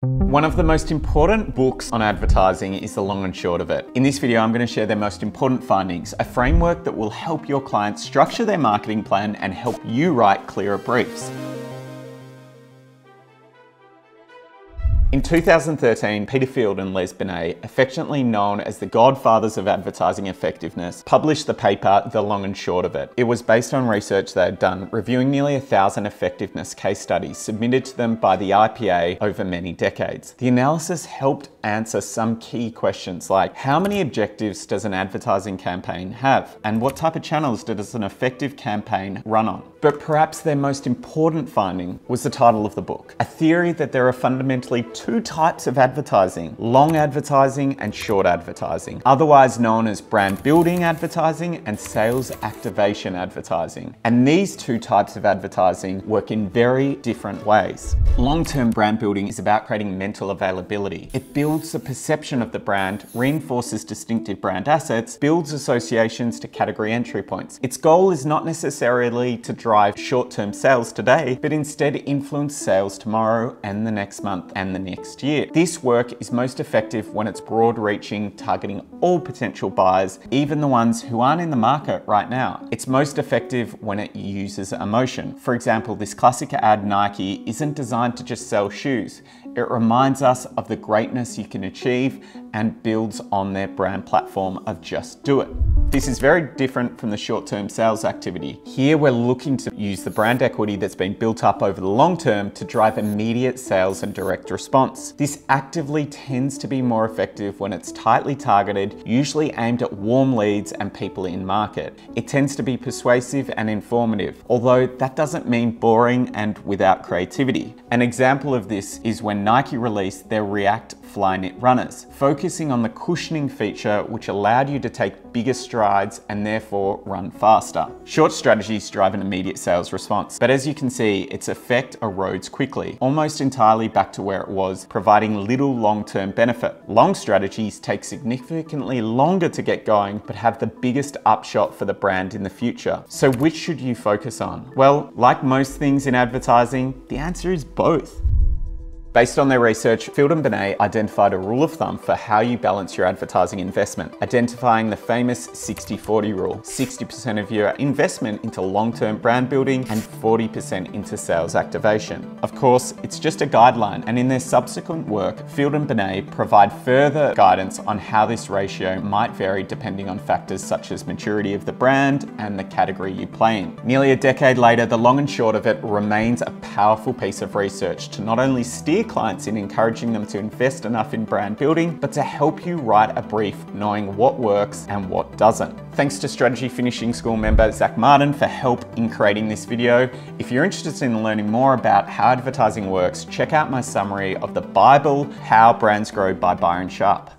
One of the most important books on advertising is The Long and Short of It. In this video, I'm going to share their most important findings, a framework that will help your clients structure their marketing plan and help you write clearer briefs. In 2013, Peter Field and Les Binet, affectionately known as the godfathers of advertising effectiveness, published the paper The Long and Short of It. It was based on research they had done, reviewing nearly 1,000 effectiveness case studies submitted to them by the IPA over many decades. The analysis helped answer some key questions like, how many objectives does an advertising campaign have? And what type of channels does an effective campaign run on? But perhaps their most important finding was the title of the book, a theory that there are fundamentally two types of advertising, long advertising and short advertising, otherwise known as brand building advertising and sales activation advertising. And these two types of advertising work in very different ways. Long-term brand building is about creating mental availability. It builds the perception of the brand, reinforces distinctive brand assets, builds associations to category entry points. Its goal is not necessarily to drive short-term sales today, but instead influence sales tomorrow and the next month and the next year. This work is most effective when it's broad-reaching, targeting all potential buyers, even the ones who aren't in the market right now. It's most effective when it uses emotion. For example, this classic ad Nike isn't designed to just sell shoes. It reminds us of the greatness you can achieve and builds on their brand platform of just do it. This is very different from the short-term sales activity. Here we're looking to use the brand equity that's been built up over the long term to drive immediate sales and direct response. This actively tends to be more effective when it's tightly targeted, usually aimed at warm leads and people in market. It tends to be persuasive and informative, although that doesn't mean boring and without creativity. An example of this is when Nike released their React Flyknit runners, focusing on the cushioning feature which allowed you to take bigger strides and therefore run faster. Short strategies drive an immediate sales response, but as you can see, its effect erodes quickly, almost entirely back to where it was, providing little long-term benefit. Long strategies take significantly longer to get going, but have the biggest upshot for the brand in the future. So which should you focus on? Well, like most things in advertising, the answer is both. Based on their research, Field and Binet identified a rule of thumb for how you balance your advertising investment, identifying the famous 60-40 rule. 60% of your investment into long-term brand building and 40% into sales activation. Of course, it's just a guideline, and in their subsequent work, Field and Binet provide further guidance on how this ratio might vary depending on factors such as maturity of the brand and the category you play in. Nearly a decade later, the long and short of it remains a powerful piece of research to not only steer clients in encouraging them to invest enough in brand building, but to help you write a brief knowing what works and what doesn't. Thanks to Strategy Finishing School member Zach Martin for help in creating this video. If you're interested in learning more about how advertising works, check out my summary of the Bible, How Brands Grow by Byron Sharp.